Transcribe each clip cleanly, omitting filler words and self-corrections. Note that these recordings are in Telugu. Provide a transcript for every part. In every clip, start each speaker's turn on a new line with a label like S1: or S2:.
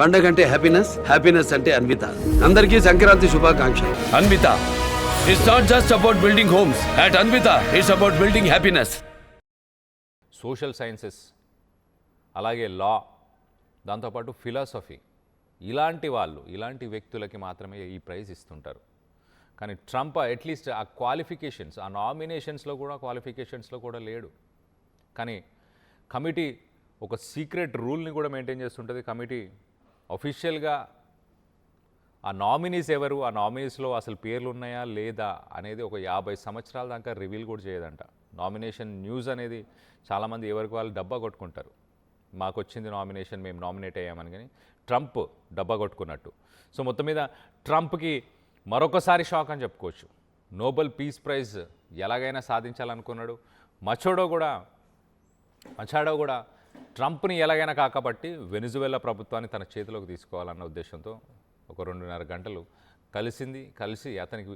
S1: పండగ అంటే హ్యాపీనెస్, హ్యాపీనెస్ అంటే అన్విత. అందరికీ సంక్రాంతి శుభాకాంక్షలు.
S2: Anvitha it's not just about building homes. At Anvitha it's about building happiness.
S3: Social sciences, అలాగే లా, దాంతోపాటు ఫిలాసఫీ, ఇలాంటి వ్యక్తులకి మాత్రమే ఈ ప్రైజ్ ఇస్తుంటారు. కానీ ట్రంప్ అట్లీస్ట్ ఆ క్వాలిఫికేషన్స్, ఆ క్వాలిఫికేషన్స్లో కూడా లేడు. కానీ కమిటీ ఒక సీక్రెట్ రూల్ని కూడా మెయింటైన్ చేస్తుంటుంది. కమిటీ అఫీషియల్గా ఆ నామినీస్ ఎవరు, ఆ నామినీస్లో అసలు పేర్లు ఉన్నాయా లేదా అనేది ఒక 50 సంవత్సరాల దాకా రివీల్ కూడా చేయదంట. నామినేషన్ న్యూస్ అనేది చాలామంది ఎవరికి వాళ్ళు డబ్బా కొట్టుకుంటారు. మాకు వచ్చింది నామినేషన్, మేము నామినేట్ అయ్యామని. కానీ ట్రంప్ డబ్బా కొట్టుకున్నట్టు. సో మొత్తం మీద ట్రంప్కి మరొకసారి షాక్ అని చెప్పుకోవచ్చు. నోబెల్ పీస్ ప్రైజ్ ఎలాగైనా సాధించాలనుకున్నాడు. మచాడో కూడా ట్రంప్ని ఎలాగైనా కాకపట్టి వెనిజువేలా ప్రభుత్వాన్ని తన చేతిలోకి తీసుకోవాలన్న ఉద్దేశంతో ఒక 2.5 గంటలు కలిసి అతనికి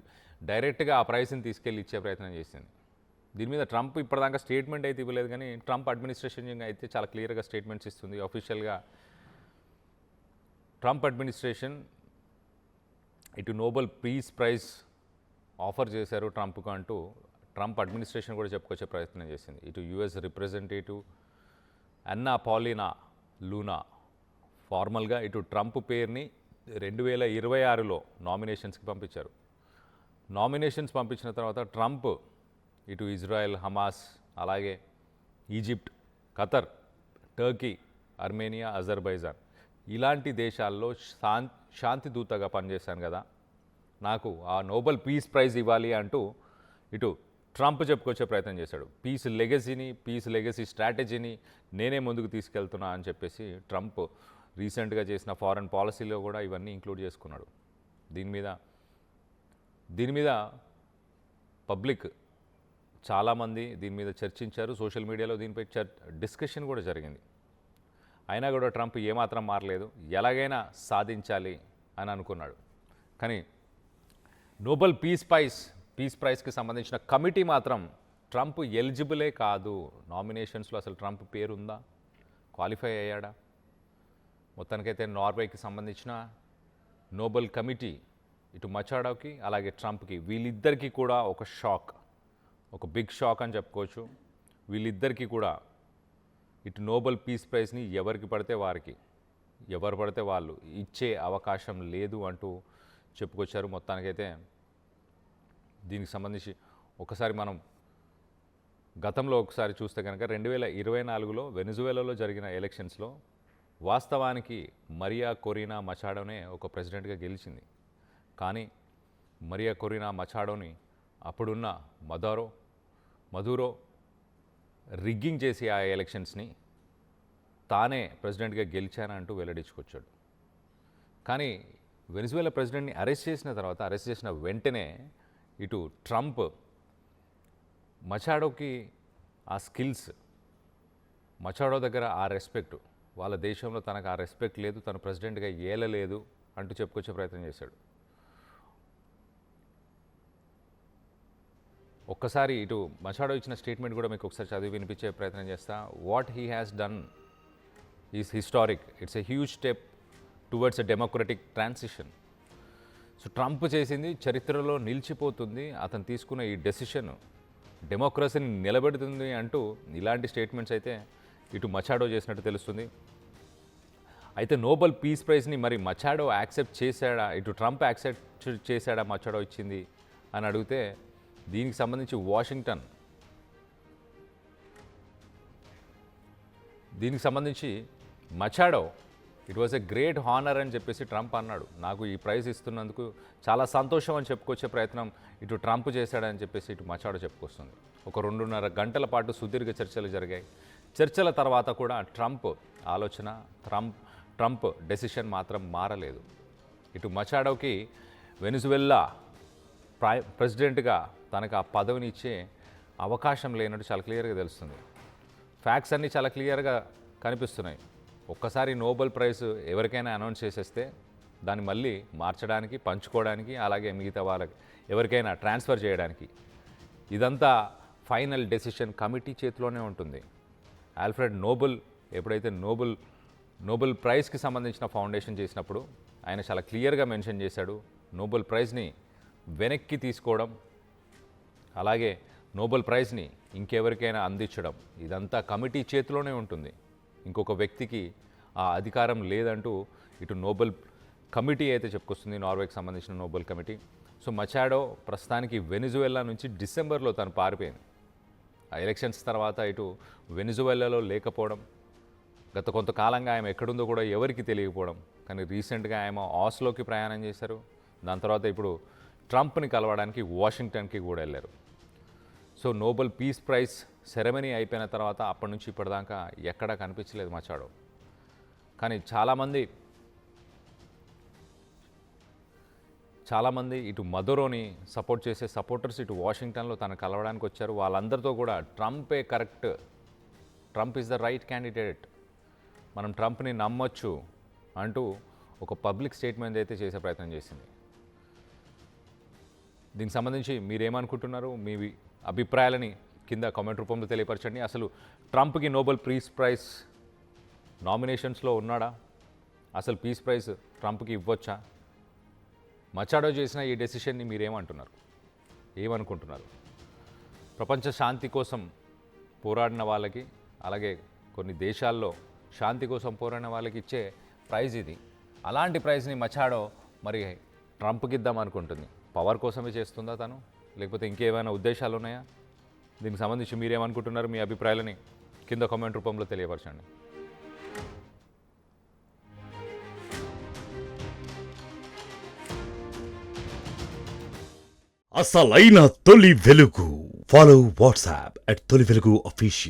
S3: డైరెక్ట్గా ఆ ప్రైజ్ని తీసుకెళ్ళి ఇచ్చే ప్రయత్నం చేసింది. దీని మీద ట్రంప్ ఇప్పటిదాకా స్టేట్మెంట్ అయితే ఇవ్వలేదు. కానీ ట్రంప్ అడ్మినిస్ట్రేషన్ అయితే చాలా క్లియర్గా స్టేట్మెంట్స్ ఇస్తుంది. అఫీషియల్గా ట్రంప్ అడ్మినిస్ట్రేషన్ ఇటు నోబెల్ పీస్ ప్రైజ్ ఆఫర్ చేశారు ట్రంప్కు అంటూ ట్రంప్ అడ్మినిస్ట్రేషన్ కూడా చెప్పుకొచ్చే ప్రయత్నం చేసింది. ఇటు యుఎస్ రిప్రజెంటేటివ్ అన్నా పాలినా లూనా ఫార్మల్గా ఇటు ట్రంప్ పేరుని 2026లో నామినేషన్స్కి పంపించారు. నామినేషన్స్ పంపించిన తర్వాత ట్రంప్ ఇటు ఇజ్రాయెల్, హమాస్, అలాగే Egypt, Qatar, Turkey, Armenia, Azerbaijan ఇలాంటి దేశాల్లో శాంతి దూతగా పనిచేశాను కదా, నాకు ఆ నోబెల్ పీస్ ప్రైజ్ ఇవ్వాలి అంటూ ఇటు ట్రంప్ చెప్పుకొచ్చే ప్రయత్నం చేశాడు. పీస్ లెగసీ స్ట్రాటజీని నేనే ముందుకు తీసుకెళ్తున్నా అని చెప్పేసి ట్రంప్ రీసెంట్గా చేసిన ఫారెన్ పాలసీలో కూడా ఇవన్నీ ఇంక్లూడ్ చేసుకున్నాడు. దీని మీద పబ్లిక్ చాలామంది దీని మీద చర్చించారు. సోషల్ మీడియాలో దీనిపై డిస్కషన్ కూడా జరిగింది. అయినా కూడా ట్రంప్ ఏమాత్రం మారలేదు. ఎలాగైనా సాధించాలి అని అనుకున్నాడు. కానీ నోబెల్ పీస్ ప్రైజ్కి సంబంధించిన కమిటీ మాత్రం ట్రంప్ ఎలిజిబులే కాదు, నామినేషన్స్లో అసలు ట్రంప్ పేరు ఉందా, క్వాలిఫై అయ్యాడా, మొత్తానికైతే నార్వేకి సంబంధించిన నోబెల్ కమిటీ ఇటు మచాడోకి అలాగే ట్రంప్కి వీళ్ళిద్దరికీ కూడా ఒక బిగ్ షాక్ అని చెప్పుకోవచ్చు. వీళ్ళిద్దరికీ కూడా ఇటు నోబెల్ పీస్ ప్రైజ్ని ఎవరు పడితే వాళ్ళు ఇచ్చే అవకాశం లేదు అంటూ చెప్పుకొచ్చారు. మొత్తానికైతే దీనికి సంబంధించి మనం గతంలో ఒకసారి చూస్తే కనుక 2024లో వెనిజువేలాలో జరిగిన ఎలక్షన్స్లో వాస్తవానికి మరియా కొరీనా మచాడోనే ఒక ప్రెసిడెంట్గా గెలిచింది. కానీ మరియా కొరీనా మచాడోని అప్పుడున్న మదూరో రిగ్గింగ్ చేసి ఆ ఎలక్షన్స్ని తానే ప్రెసిడెంట్గా గెలిచానంటూ వెల్లడించుకొచ్చాడు. కానీ వెనిజువేలా ప్రెసిడెంట్ని అరెస్ట్ చేసిన వెంటనే ఇటు ట్రంప్ మచాడోకి ఆ స్కిల్స్, మచాడో దగ్గర ఆ రెస్పెక్ట్, వాళ్ళ దేశంలో తనకు ఆ రెస్పెక్ట్ లేదు, తను ప్రెసిడెంట్గా ఏలలేదు అంటూ చెప్పుకొచ్చే ప్రయత్నం చేశాడు. ఒక్కసారి ఇటు మచాడో ఇచ్చిన స్టేట్మెంట్ కూడా మీకు ఒకసారి చదివి వినిపించే ప్రయత్నం చేస్తా. What he has done is historic. It's a huge step towards a democratic transition. So Trump చేసింది చరిత్రలో నిలిచిపోతుంది. అతను తీసుకున్న ఈ డెసిషన్ డెమోక్రసీని నిలబెడుతుంది అంటూ ఇలాంటి స్టేట్మెంట్స్ అయితే ఇటు మచాడో చేసినట్టు తెలుస్తుంది. అయితే నోబెల్ పీస్ ప్రైజ్ని మరి మచాడో యాక్సెప్ట్ చేశాడా, ఇటు ట్రంప్ యాక్సెప్ట్ చేశాడా మచాడో ఇచ్చింది అని అడిగితే దీనికి సంబంధించి Machado it was a great honour అని చెప్పేసి ట్రంప్ అన్నాడు. నాకు ఈ ప్రైజ్ ఇస్తున్నందుకు చాలా సంతోషం అని చెప్పుకొచ్చే ప్రయత్నం ఇటు ట్రంప్ చేశాడని చెప్పేసి ఇటు మచాడో చెప్పుకొస్తుంది. ఒక 2.5 గంటల పాటు సుదీర్ఘ చర్చలు జరిగాయి. చర్చల తర్వాత కూడా ట్రంప్ డెసిషన్ మాత్రం మారలేదు. ఇటు మచాడోకి వెనిజువేలా ప్రెసిడెంట్గా తనకు ఆ పదవిని ఇచ్చే అవకాశం లేనట్టు చాలా క్లియర్గా తెలుస్తుంది. ఫ్యాక్ట్స్ అన్నీ చాలా క్లియర్గా కనిపిస్తున్నాయి. ఒక్కసారి నోబెల్ ప్రైజ్ ఎవరికైనా అనౌన్స్ చేసేస్తే దాన్ని మళ్ళీ మార్చడానికి, పంచుకోవడానికి, అలాగే మిగతా వాళ్ళకి ఎవరికైనా ట్రాన్స్ఫర్ చేయడానికి ఇదంతా ఫైనల్ డెసిషన్ కమిటీ చేతిలోనే ఉంటుంది. ఆల్ఫ్రెడ్ నోబెల్ ఎప్పుడైతే నోబెల్ నోబెల్ ప్రైజ్కి సంబంధించిన ఫౌండేషన్ చేసినప్పుడు ఆయన చాలా క్లియర్గా మెన్షన్ చేశాడు, నోబెల్ ప్రైజ్ని వెనక్కి తీసుకోవడం, అలాగే నోబెల్ ప్రైజ్ని ఇంకెవరికైనా అందించడం ఇదంతా కమిటీ చేతిలోనే ఉంటుంది. ఇంకొక వ్యక్తికి ఆ అధికారం లేదంటూ ఇటు నోబెల్ కమిటీ అయితే చెప్పుకొస్తుంది, నార్వేకి సంబంధించిన నోబెల్ కమిటీ. సో మచాడో ప్రస్తుతానికి వెనిజువెలా నుంచి డిసెంబర్లో తను పారిపోయింది. ఆ ఎలక్షన్స్ తర్వాత ఇటు వెనిజువెలాలో లేకపోవడం, గత కొంతకాలంగా ఆమె ఎక్కడుందో కూడా ఎవరికి తెలియకపోవడం, కానీ రీసెంట్గా ఆమె ఆస్లోకి ప్రయాణం చేశారు. దాని తర్వాత ఇప్పుడు ట్రంప్ని కలవడానికి వాషింగ్టన్కి కూడా వెళ్ళారు. So Nobel peace prize ceremony అయిపోయిన తర్వాత అప్పటి నుంచి ఇప్పటిదాకా ఎక్కడా కనిపించలేదు మచాడో. కానీ చాలామంది ఇటు మదురోని సపోర్ట్ చేసే సపోర్టర్స్ ఇటు వాషింగ్టన్లో తను కలవడానికి వచ్చారు. వాళ్ళందరితో కూడా ట్రంపే correct, Trump is the right candidate, మనం ట్రంప్ని నమ్మొచ్చు అంటూ ఒక పబ్లిక్ స్టేట్మెంట్ అయితే చేసే ప్రయత్నం చేసింది. దీనికి సంబంధించి మీరేమనుకుంటున్నారు? మీ అభిప్రాయాలని కింద కామెంట్ రూపంలో తెలియపరచండి. అసలు ట్రంప్కి నోబెల్ పీస్ ప్రైజ్ నామినేషన్స్లో ఉన్నాడా? అసలు పీస్ ప్రైజ్ ట్రంప్కి ఇవ్వచ్చా? మచాడో చేసిన ఈ డెసిషన్ని మీరేమంటున్నారు, ఏమనుకుంటున్నారు? ప్రపంచ శాంతి కోసం పోరాడిన వాళ్ళకి, అలాగే కొన్ని దేశాల్లో శాంతి కోసం పోరాడిన వాళ్ళకి ఇచ్చే ప్రైజ్ ఇది. అలాంటి ప్రైజ్ని మచాడో మరి ట్రంప్కి ఇద్దామనుకుంటుంది. పవర్ కోసమే చేస్తుందా తను, లేకపోతే ఇంకేమైనా ఉద్దేశాలు ఉన్నాయా? దీనికి సంబంధించి మీరేమనుకుంటున్నారు? మీ అభిప్రాయాలని కింద కామెంట్ రూపంలో తెలియపరచండి.
S4: అసలైన తొలి వెలుగు. ఫాలో వాట్సాప్ @తొలి వెలుగు official.